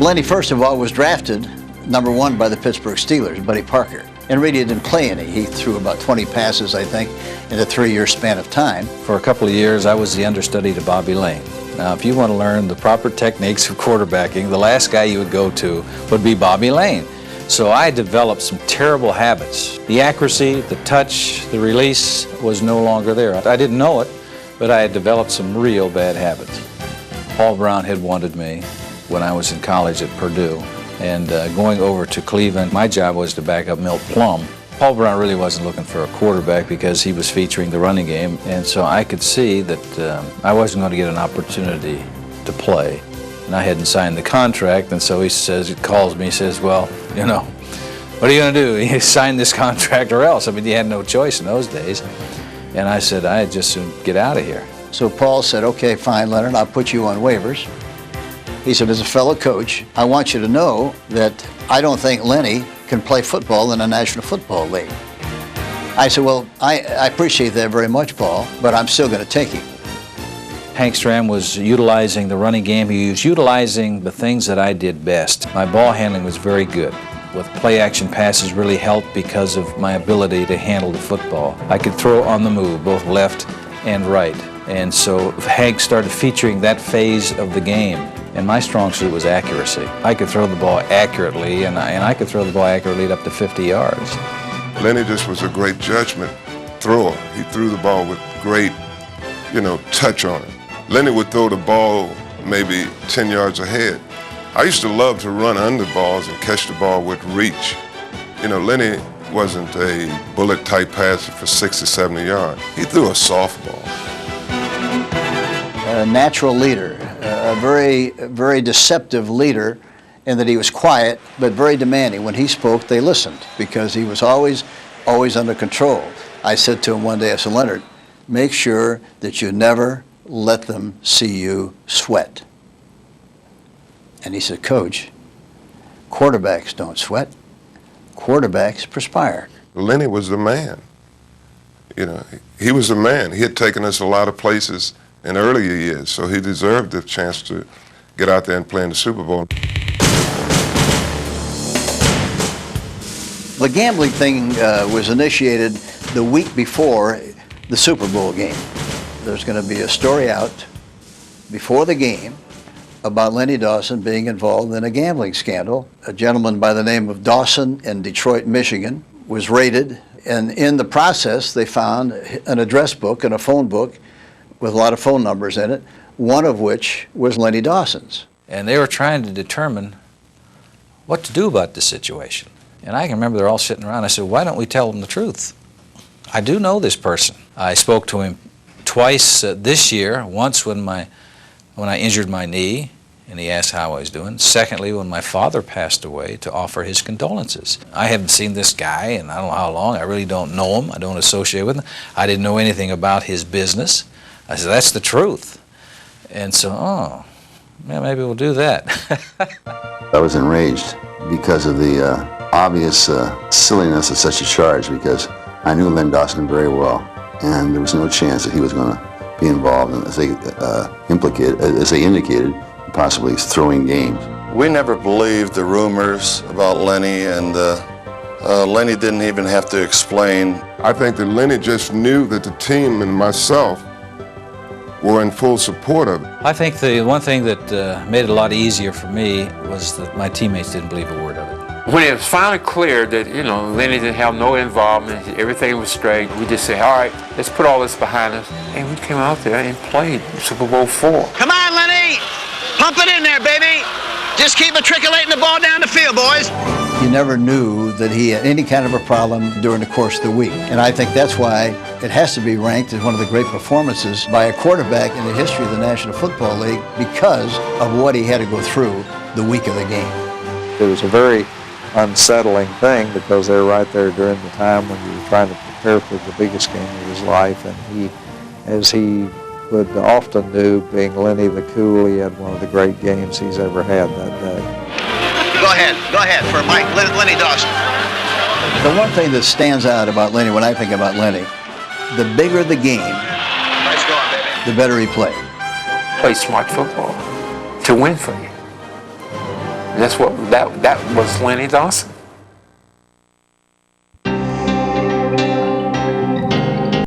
Well, Lenny, first of all, was drafted #1 by the Pittsburgh Steelers, Buddy Parker. And really didn't play any. He threw about 20 passes, I think, in a 3-year span of time. For a couple of years, I was the understudy to Bobby Lane. Now, if you want to learn the proper techniques of quarterbacking, the last guy you would go to would be Bobby Lane. So I developed some terrible habits. The accuracy, the touch, the release was no longer there. I didn't know it, but I had developed some real bad habits. Paul Brown had wanted me when I was in college at Purdue. And going over to Cleveland, my job was to back up Milt Plum. Paul Brown really wasn't looking for a quarterback because he was featuring the running game. And so I could see that I wasn't going to get an opportunity to play. And I hadn't signed the contract, and so he calls me, he says, well, you know, what are you going to do? You sign this contract or else. I mean, you had no choice in those days. And I said, I'd just soon get out of here. So Paul said, okay, fine, Leonard, I'll put you on waivers. He said, as a fellow coach, I want you to know that I don't think Lenny can play football in the National Football League. I said, well, I appreciate that very much, Paul, but I'm still going to take him. Hank Stram was utilizing the running game. He was utilizing the things that I did best. My ball handling was very good. With play-action passes really helped because of my ability to handle the football. I could throw on the move, both left and right. And so Hank started featuring that phase of the game. And my strong suit was accuracy. I could throw the ball accurately, and I could throw the ball accurately up to 50 yards. Lenny just was a great judgment thrower. He threw the ball with great, touch on it. Lenny would throw the ball maybe 10 yards ahead. I used to love to run under balls and catch the ball with reach. Lenny wasn't a bullet-type passer for 60, 70 yards. He threw a softball. A natural leader, a very, very deceptive leader in that he was quiet but very demanding. When he spoke, they listened because he was always under control. I said to him one day, I said, Leonard, make sure that you never let them see you sweat. And he said, Coach, quarterbacks don't sweat. Quarterbacks perspire. Lenny was the man. He was the man. He had taken us a lot of places in earlier years, so he deserved the chance to get out there and play in the Super Bowl. The gambling thing was initiated the week before the Super Bowl game. There's going to be a story out before the game about Lenny Dawson being involved in a gambling scandal. A gentleman by the name of Dawson in Detroit, Michigan, was raided, and in the process they found an address book and a phone book with a lot of phone numbers in it, one of which was Lenny Dawson's. And they were trying to determine what to do about this situation. And I can remember they're all sitting around. I said, why don't we tell them the truth? I do know this person. I spoke to him twice this year, once when I injured my knee, and he asked how I was doing. Secondly, when my father passed away, to offer his condolences. I haven't seen this guy in I don't know how long. I really don't know him. I don't associate with him. I didn't know anything about his business. I said, that's the truth. And so, oh, yeah, maybe we'll do that. I was enraged because of the obvious silliness of such a charge, because I knew Len Dawson very well, and there was no chance that he was going to be involved in, as they indicated, possibly throwing games. We never believed the rumors about Lenny, and Lenny didn't even have to explain. I think that Lenny just knew that the team and myself were in full support of it. I think the one thing that made it a lot easier for me was that my teammates didn't believe a word of it. When it was finally clear that, Lenny didn't have no involvement, everything was straight, we just said, all right, let's put all this behind us. And we came out there and played Super Bowl IV. Come on, Lenny! Pump it in there, baby! Just keep matriculating the ball down the field, boys! You never knew that he had any kind of a problem during the course of the week. And I think that's why it has to be ranked as one of the great performances by a quarterback in the history of the National Football League because of what he had to go through the week of the game. It was a very unsettling thing because they were right there during the time when you were trying to prepare for the biggest game of his life. And he, as he would often do, being Lenny the Cool, he had one of the great games he's ever had that day. Go ahead for Mike, Lenny Dawson. The one thing that stands out about Lenny, when I think about Lenny, the bigger the game, Nice going, baby. the better he played. Play smart football to win for you. And that's what that was Lenny Dawson.